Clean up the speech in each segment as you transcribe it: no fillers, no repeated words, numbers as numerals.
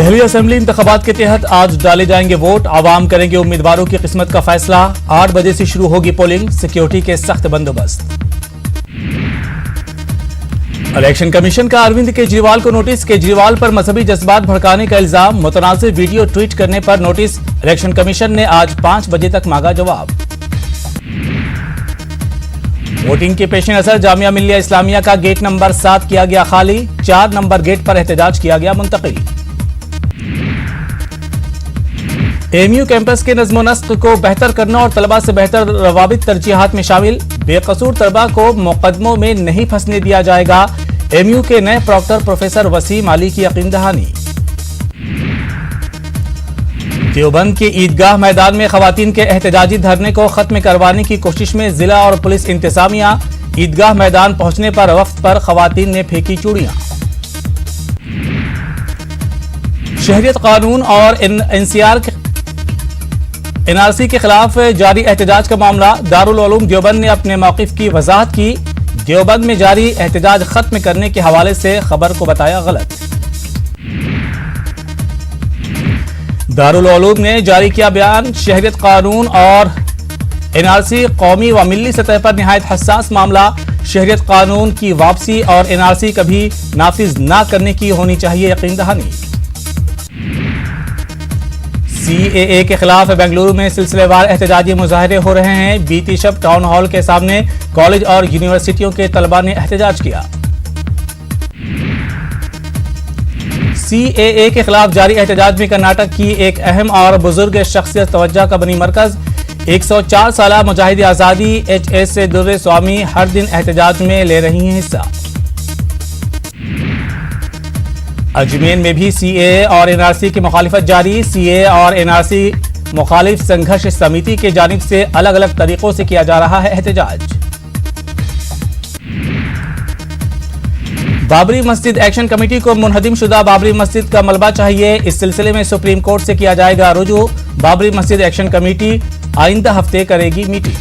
Delhi assembly इंतखाबात के तहत आज डाले जाएंगे वोट। आवाम करेंगे उम्मीदवारों की किस्मत का फैसला। 8 बजे से शुरू होगी पोलिंग। सिक्योरिटी के सख्त बंदोबस्त। इलेक्शन कमीशन का अरविंद केजरीवाल को नोटिस। केजरीवाल पर मजहबी जज्बात भड़काने का इल्जाम। मुतनाज़िर वीडियो ट्वीट करने पर नोटिस। इलेक्शन कमीशन ने आज 5 बजे तक मांगा जवाब। वोटिंग के पेश नजर जामिया मिल्लिया इस्लामिया का गेट नंबर 7 किया गया खाली। 4 नंबर गेट पर एहतजाज किया गया मुंतकिल। एमयू कैंपस के नज़्म नस्क को बेहतर करना और तलबा से बेहतर रवाबित तरजीहात में शामिल। बेकसूर तलबा को मुकदमों में नहीं फंसने दिया जाएगा। एमयू के नए प्रॉक्टर प्रोफेसर वसीम अली की यकीन दहानी। देवबंद के ईदगाह मैदान में खवातीन के एहतजाजी धरने को खत्म करवाने की कोशिश में जिला और पुलिस इंतजामिया। ईदगाह मैदान पहुंचने पर वफ्द पर खवातीन ने फेंकी चूड़ियां। शहरियत कानून और एनआरसी के खिलाफ जारी एहतजाज का मामला। दारुल उलूम देवबंद ने अपने मौक़िफ़ की वजाहत की। देवबंद में जारी एहतजाज खत्म करने के हवाले से खबर को बताया गलत। दारुल उलूम ने जारी किया बयान। शहरियत कानून और एनआरसी कौमी व मिल्ली सतह पर निहायत हसास मामला। शहरियत कानून की वापसी और एनआरसी कभी नाफिज न करने की होनी चाहिए यकीन दहानी। सीएए के खिलाफ बेंगलुरु में सिलसिलेवार एहतजाजी मुजाहरे हो रहे हैं। बीती शब टाउन हॉल के सामने कॉलेज और यूनिवर्सिटियों के तलबा ने एहतजाज किया। सीएए के खिलाफ जारी एहतजाज में कर्नाटक की एक अहम और बुजुर्ग शख्सियत तवज्जो का बनी मरकज। 104 साल मुजाहिद आज़ादी एचएस दुर्रे स्वामी हर दिन एहतजाज में ले रही हैं हिस्सा। अजमेर में भी सीएए और एनआरसी की मुखालिफत जारी। सीएए और एनआरसी मुखालिफ संघर्ष समिति के जानिब से अलग अलग तरीकों से किया जा रहा है एहतजाज। बाबरी मस्जिद एक्शन कमेटी को मुनहदिम शुदा बाबरी मस्जिद का मलबा चाहिए। इस सिलसिले में सुप्रीम कोर्ट से किया जाएगा रुजू। बाबरी मस्जिद एक्शन कमेटी आइंदा हफ्ते करेगी मीटिंग।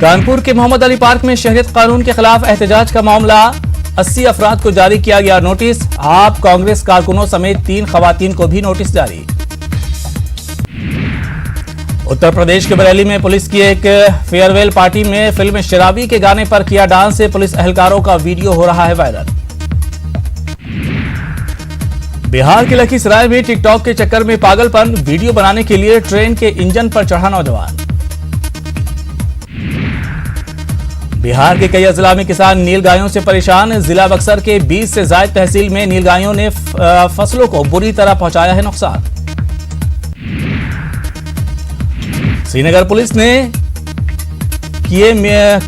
कानपुर के मोहम्मद अली पार्क में शहरियत कानून के खिलाफ एहतजाज का मामला। 80 अफराद को जारी किया गया नोटिस। आप कांग्रेस कारकुनों समेत 3 खवातीन को भी नोटिस जारी। उत्तर प्रदेश के बरेली में पुलिस की एक फेयरवेल पार्टी में फिल्म शराबी के गाने पर किया डांस से पुलिस एहलकारों का वीडियो हो रहा है वायरल। बिहार के लखीसराय में टिकटॉक के चक्कर में पागलपन। वीडियो बनाने के लिए ट्रेन के इंजन पर चढ़ा नौजवान। बिहार के कई अजला में किसान नीलगायों से परेशान। जिला बक्सर के 20 से ज्यादा तहसील में नीलगायों ने फसलों को बुरी तरह पहुंचाया है नुकसान। श्रीनगर पुलिस ने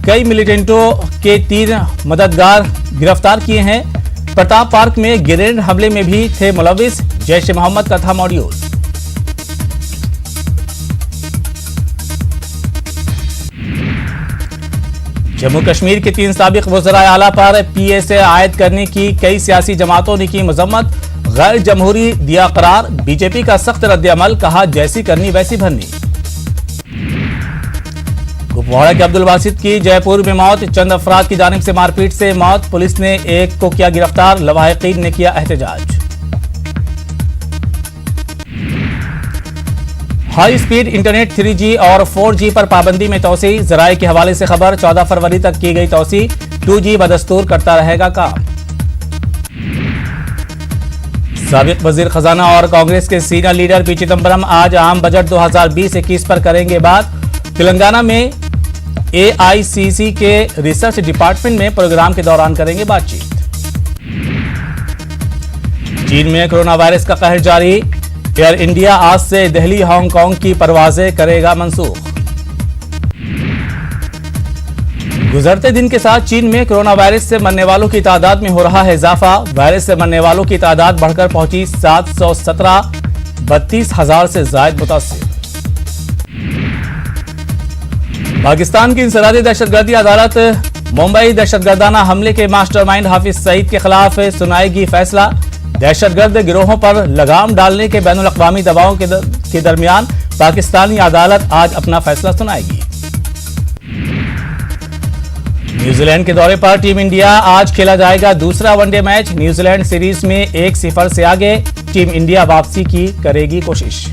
कई मिलिटेंटों के 3 मददगार गिरफ्तार किए हैं। प्रताप पार्क में ग्रेनेड हमले में भी थे मुलविस। जैश ए मोहम्मद का था मॉड्यूल। जम्मू कश्मीर के 3 साबिक वज़राए आला पर पीएसए आयद करने की कई सियासी जमातों ने की मजम्मत। गैर जमहूरी दिया करार। बीजेपी का सख्त रद्द-ए-अमल। कहा जैसी करनी वैसी भरनी। कुपवाड़ा के अब्दुल बासित की जयपुर में मौत। चंद अफराद की जानिब से मारपीट से मौत। पुलिस ने एक को किया गिरफ्तार। लवाहिकीन ने किया एहतजाज। हाई स्पीड इंटरनेट 3G और 4G पर पाबंदी में तोसी। जराये के हवाले से खबर। 14 फरवरी तक की गई तोसी। 2G बदस्तूर करता रहेगा काम। साबिक वजीर खजाना और कांग्रेस के सीनियर लीडर पी चिदम्बरम आज आम बजट 2020-21 पर करेंगे बात। तेलंगाना में AICC के रिसर्च डिपार्टमेंट में प्रोग्राम के दौरान करेंगे बातचीत। चीन में कोरोना वायरस का कहर जारी। एयर इंडिया आज से दिल्ली हांगकांग की परवाजें करेगा मंसूख। गुजरते दिन के साथ चीन में कोरोना वायरस से मरने वालों की तादाद में हो रहा है इजाफा। वायरस से मरने वालों की तादाद बढ़कर पहुंची 717। 32,000 से ज्यादा मुतासिर। पाकिस्तान की इंसरादी दहशतगर्दी अदालत मुंबई दहशतगर्दाना हमले के मास्टरमाइंड हाफिज सईद के खिलाफ सुनाएगी फैसला। दहशतगर्द गिरोहों पर लगाम डालने के बैनुल अक़वामी दबावों के दरमियान पाकिस्तानी अदालत आज अपना फैसला सुनाएगी। न्यूजीलैंड के दौरे पर टीम इंडिया आज खेला जाएगा दूसरा वनडे मैच। न्यूजीलैंड सीरीज में 1-0 से आगे, टीम इंडिया वापसी की करेगी कोशिश।